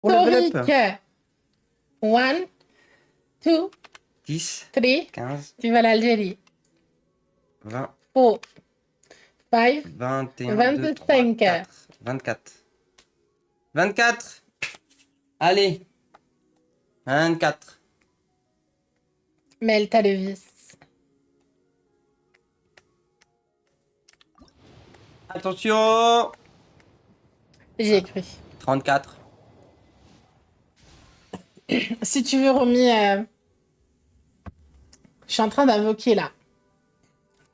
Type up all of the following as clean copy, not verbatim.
Pour level up. Historique. 1, 2, 10, 3. 15, Tu vas à l'Algérie. 20, 4, 5, 21, 2, 3, 25. 4. 24. 24. Allez. 24. Mel, t'as le vice. Attention. J'y ai cru. 34. Si tu veux, Romy, je suis en train d'invoquer là.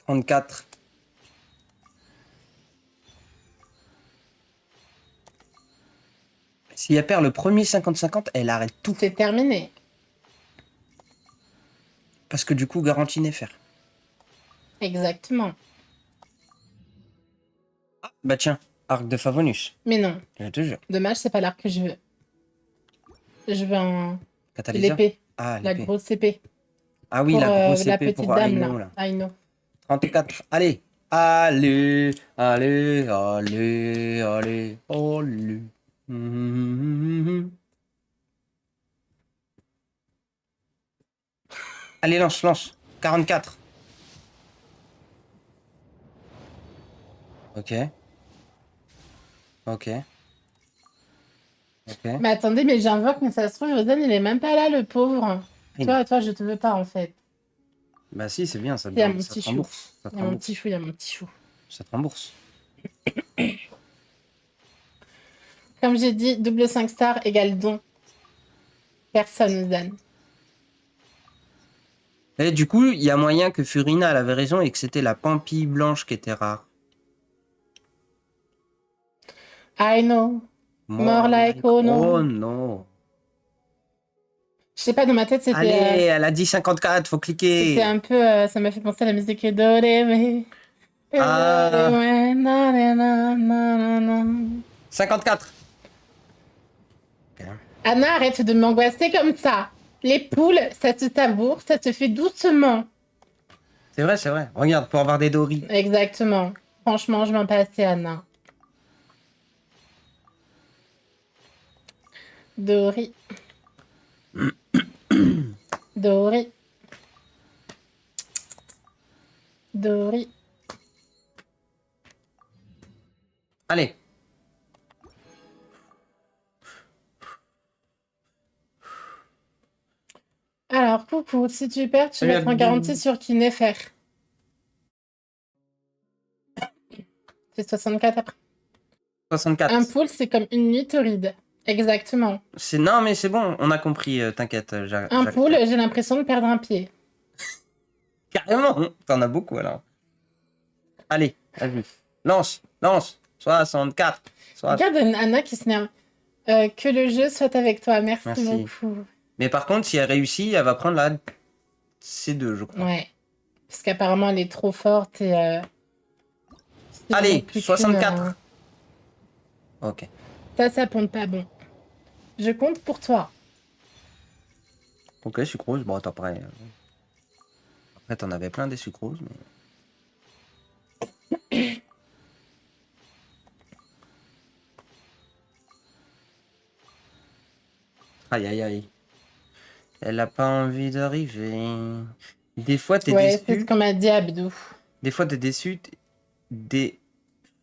34. Si elle perd le premier 50-50, elle arrête tout. C'est terminé. Parce que du coup, garantie Néfer. Exactement. Bah tiens, arc de Favonius. Mais non. Je te jure. Dommage, c'est pas l'arc que je veux. Je veux un... Catalyseur. l'épée. Ah, La l'épée. grosse épée. Ah oui, Pour la grosse la épée petite pour dame Aino, là. là. Aino. 34. Allez. Allez. Allez. Allez. Allez. Allez. Allez, lance, lance. 44. Ok. Ok. Ok. Mais attendez, mais j'invoque, mais ça se trouve, Rosen, il est même pas là, le pauvre. Toi, je te veux pas en fait. Bah si, c'est bien, ça Il y a mon te petit chou. rembourse. Ça te Il y a mon rembourse. petit chou, il y a mon petit chou. Ça te rembourse. Comme j'ai dit, double 5 stars égale don. Personne nous donne. Et du coup, il y a moyen que Furina elle avait raison et que c'était la pampille blanche qui était rare. I know. More like oh no. Oh non. Je sais pas, dans ma tête, Allez, c'était elle a dit 54, faut cliquer. un peu... ça m'a fait penser à la musique de Doré. Ah, 54. Anna, arrête de m'angoisser comme ça. Les poules, ça se savoure, ça se fait doucement. C'est vrai, c'est vrai. Regarde, pour avoir des doris. Exactement. Franchement, je m'en passais, Anna. Dori. Dori. Dori. Allez. Alors, coucou, si tu perds, tu Salut, vas être en Abdou. garantie sur Kinefer. C'est 64 après. 64. Un poule, c'est comme une nuit torride. Exactement. Non, mais c'est bon, on a compris, t'inquiète. Un poule, j'ai l'impression de perdre un pied. Carrément, t'en as beaucoup alors. Allez, vas-y. Lance, lance. 64. Regarde Anna qui s'énerve. Que le jeu soit avec toi. Merci Merci. beaucoup. Mais par contre, si elle réussit, elle va prendre la C2, je crois. Ouais. Parce qu'apparemment, elle est trop forte et... c'est Allez, plus 64. Ok. Ça compte pas bon. Je compte pour toi. Ok, sucrose. Bon, attends, après. Après, t'en avais plein des sucroses, mais. Aïe, aïe, aïe. Elle a pas envie d'arriver. Des fois, t'es Ouais, c'est ce déçu. qu'on m'a dit, Abdou. Des fois, t'es déçu. Des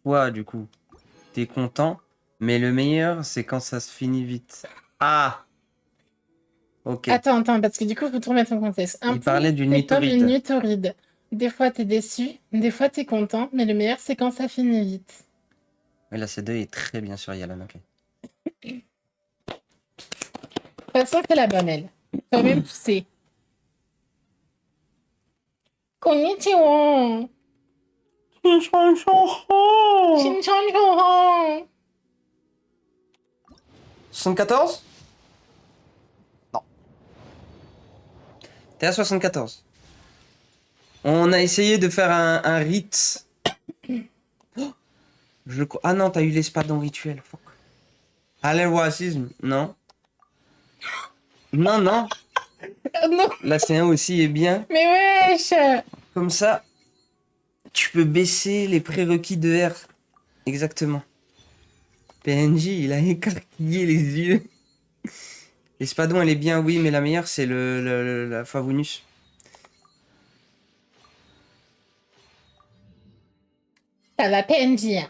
fois, du coup, t'es content. Mais le meilleur, c'est quand ça se finit vite. Ah! Ok. Attends, parce que du coup, faut tout remettre en contexte. Un Il poule, parlait d'une c'est comme une mythoride. nuit torride. Des fois, t'es déçu, des fois, t'es content, mais le meilleur, c'est quand ça finit vite. Mais la C2 est très bien sur Yalan, ok. De toute façon, c'est la bonne, elle. Quand même poussé. Konnichiwa. Shinchan. 74? Non. T'es à 74. On a essayé de faire un rite. Ah non, t'as eu l'espadon rituel. Fuck. Allez, racisme. Non. Non, non. Non, La C1 aussi est bien. mais wesh. Comme ça, tu peux baisser les prérequis de R. Exactement. PNJ, il a écarquillé les yeux. L'espadon, elle est bien, oui, mais la meilleure, c'est la Favunus. T'as la PNJ. Hein.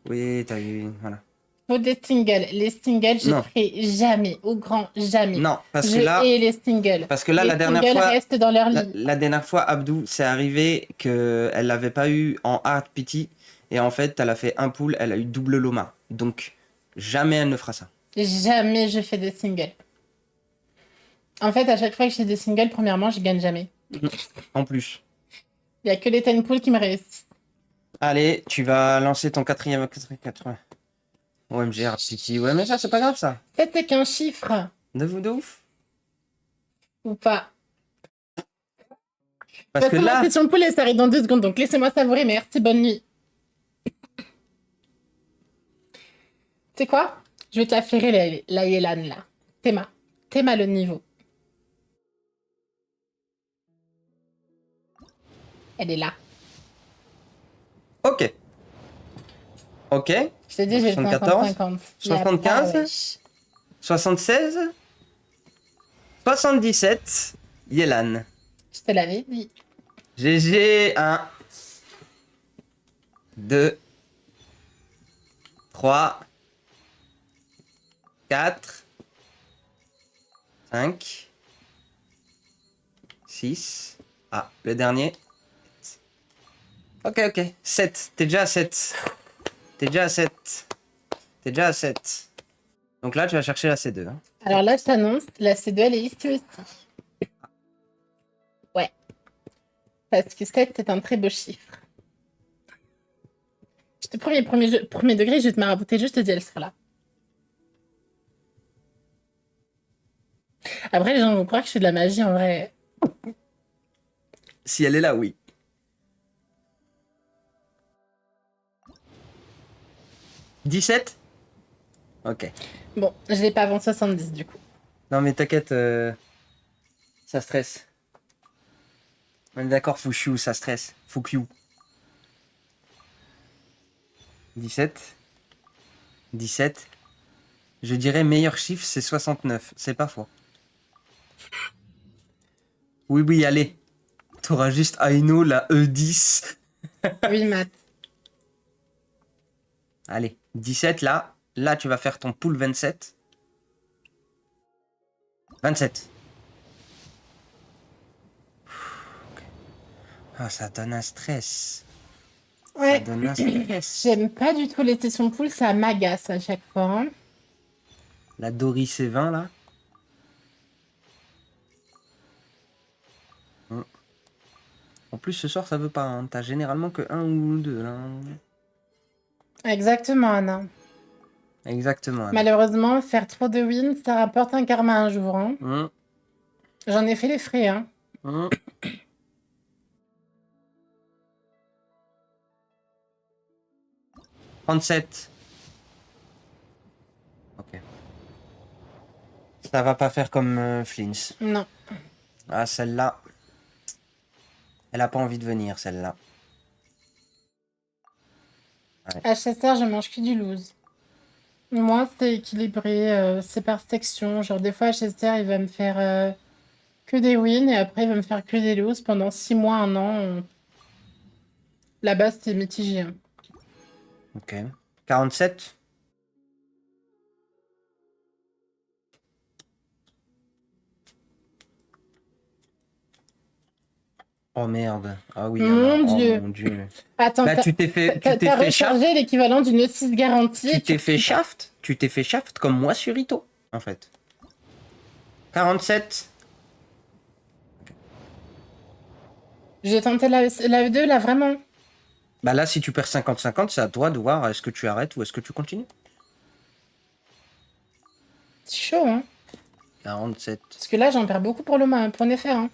Oui, t'as eu... Voilà. Faut des singles. Les singles, je Non, ferai jamais. Au grand, jamais. non, Je hais les singles. parce que là, Les singles restent dans leur lit. la dernière fois, Abdou, c'est arrivé qu'elle l'avait pas eu en hard pity, et en fait, elle a fait un pool, elle a eu double Loma. Donc, jamais elle ne fera ça. Jamais je fais des singles. En fait, à chaque fois que je fais des singles, premièrement, je gagne jamais. En plus. Il y a que les 10 pools qui me réussissent. Allez, tu vas lancer ton quatrième 80. OMG, hard pity. Ouais, mais ça, c'est pas grave, ça. Ça, c'est qu'un chiffre. De ouf. Ou pas. Parce que la là... session pool, elle s'arrête dans 2 secondes. Donc, laissez-moi savourer. Merci, bonne nuit. Tu sais quoi? Je vais te la flairer, la Yelan, là. Théma le niveau. Elle est là. Ok. Ok. Je t'ai dit, je vais 74, 50-50. 75, 76, 77, Yelan. Je te l'avais dit. GG, 1, 2, 3, 4, 5, 6. Ah, le dernier. Ok, 7. T'es déjà à 7. T'es déjà à 7. Donc là, tu vas chercher la C2. Hein. Alors là, je t'annonce, la C2, elle est ici aussi. Ouais. Parce que 7, c'est un très beau chiffre. Je te promets, premier degré, je vais te marabouter, je te dis, elle sera là. Après, les gens vont croire que je fais de la magie en vrai. Si elle est là, oui. « 17 ?» Ok. Bon, je l'ai pas avant 70 du coup. Non mais t'inquiète, ça stresse. On est d'accord, Fouchiou, ça stresse. Foukiou. 17. 17. Je dirais meilleur chiffre, c'est 69. C'est pas faux. Oui, allez. T'auras juste Aino, la E10. Oui, Matt. Allez, 17 là. Là, tu vas faire ton pool 27. 27. Ah, ça donne un stress. Ouais. Ça donne un stress. J'aime pas du tout les sessions pool, ça m'agace à chaque fois. Hein. La Dory C20 là. En plus, ce soir, ça veut pas. Hein. T'as généralement que 1 ou 2 là. Exactement, Anna. Exactement. Anna. Malheureusement, faire trop de wins, ça rapporte un karma un jour. Hein. J'en ai fait les frais. Hein. 37. Ok. Ça va pas faire comme Flins. Non. Ah, celle-là. Elle a pas envie de venir, celle-là. Ouais. À chasseur, je mange que du loose. Moi, c'est équilibré. C'est par section. Genre, des fois, à chasseur, il va me faire que des wins et après, il va me faire que des loses pendant 6 mois, 1 an. La base, c'est mitigé. Hein. Ok. 47. Oh merde. Ah oui. Mon Oh Dieu. mon Dieu. Attends, Là, tu t'es fait t'as shaft. rechargé l'équivalent d'une 6 garantie. Tu t'es fait shaft. Tu t'es fait shaft comme moi sur Ito, en fait. 47. J'ai tenté la E2, là, vraiment. Bah là, si tu perds 50-50, c'est à toi de voir est-ce que tu arrêtes ou est-ce que tu continues. C'est chaud, hein. 47. Parce que là, j'en perds beaucoup pour pour Nefer, hein.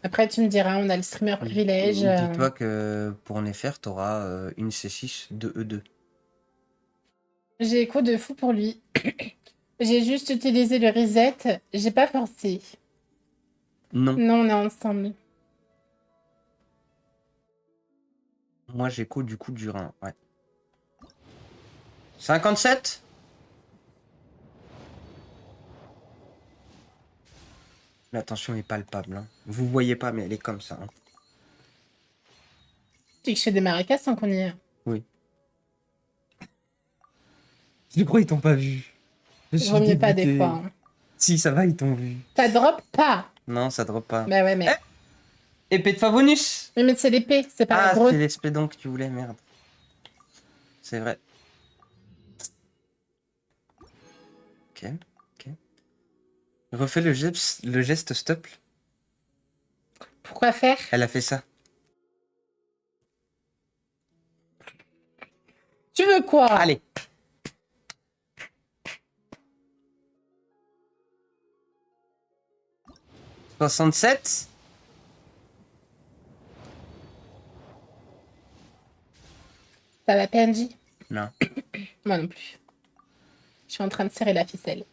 Après, tu me diras, on a le streamer privilège. Dis-toi que pour Nefer, t'auras une C6 de E2. J'ai écho de fou pour lui. J'ai juste utilisé le reset. J'ai pas forcé. Non. Non, on est ensemble. Moi, j'écho du coup du Rhin. Ouais. 57. La tension est palpable. Hein. Vous voyez pas, mais elle est comme ça. Hein. Tu dis que je fais des marécages sans qu'on y est. Oui. Je crois ils t'ont pas vu. Je suis Vaut mieux pas dégoûté. des fois. Hein. Si, ça va, ils t'ont vu. Ça drop pas. Non, ça drop pas. Bah ouais, mais. Épée de Favonus. Oui, mais c'est l'épée, c'est pas la Ah, grosse. c'est l'espédon que tu voulais, merde. C'est vrai. Ok, ok. Refais le geste stop. Pourquoi faire? Elle a fait ça. Tu veux quoi? Allez. « 67. Ça va, PNJ? Non. Moi non plus. Je suis en train de serrer la ficelle.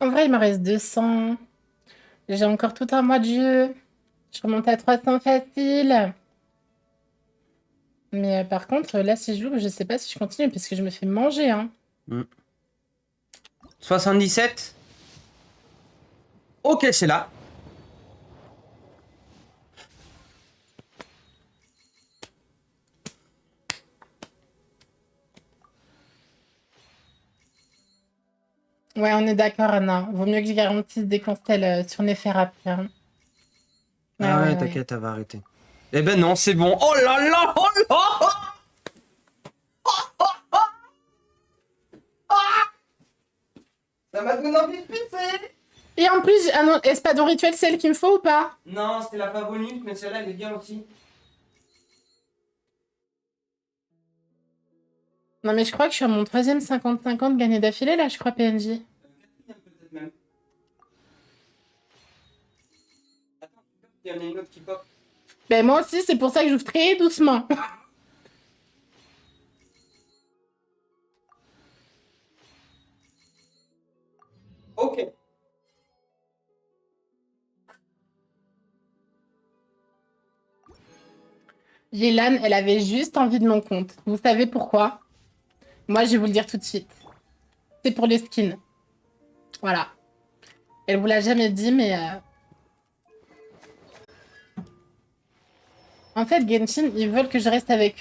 En vrai, il me reste 200. J'ai encore tout un mois de jeu. Je remonte à 300 facile. Mais par contre, là, si je joue, je sais pas si je continue parce que je me fais manger. Hein. 77. Ok, c'est là. Ouais, on est d'accord, Anna. Vaut mieux que je garantisse des constelles sur Néfer après. Hein. Ah ouais, t'inquiète, elle va arrêter. Eh ben non, c'est bon. Oh là là, oh là. Ça m'a donné envie de pisser. Et en plus, ah non, espadon rituel, c'est elle qu'il me faut ou pas? Non, c'était la favorite, mais celle-là, elle est bien aussi. Non, mais je crois que je suis à mon 3e 50-50 gagné d'affilée, là, je crois, PNJ. Peut-être même. Attends, il y en a une autre qui pop. Ben, moi aussi, c'est pour ça que j'ouvre très doucement. Ok. Yélan, elle avait juste envie de mon compte. Vous savez pourquoi? Moi, je vais vous le dire tout de suite. C'est pour les skins. Voilà. Elle vous l'a jamais dit, mais... En fait, Genshin, ils veulent que je reste avec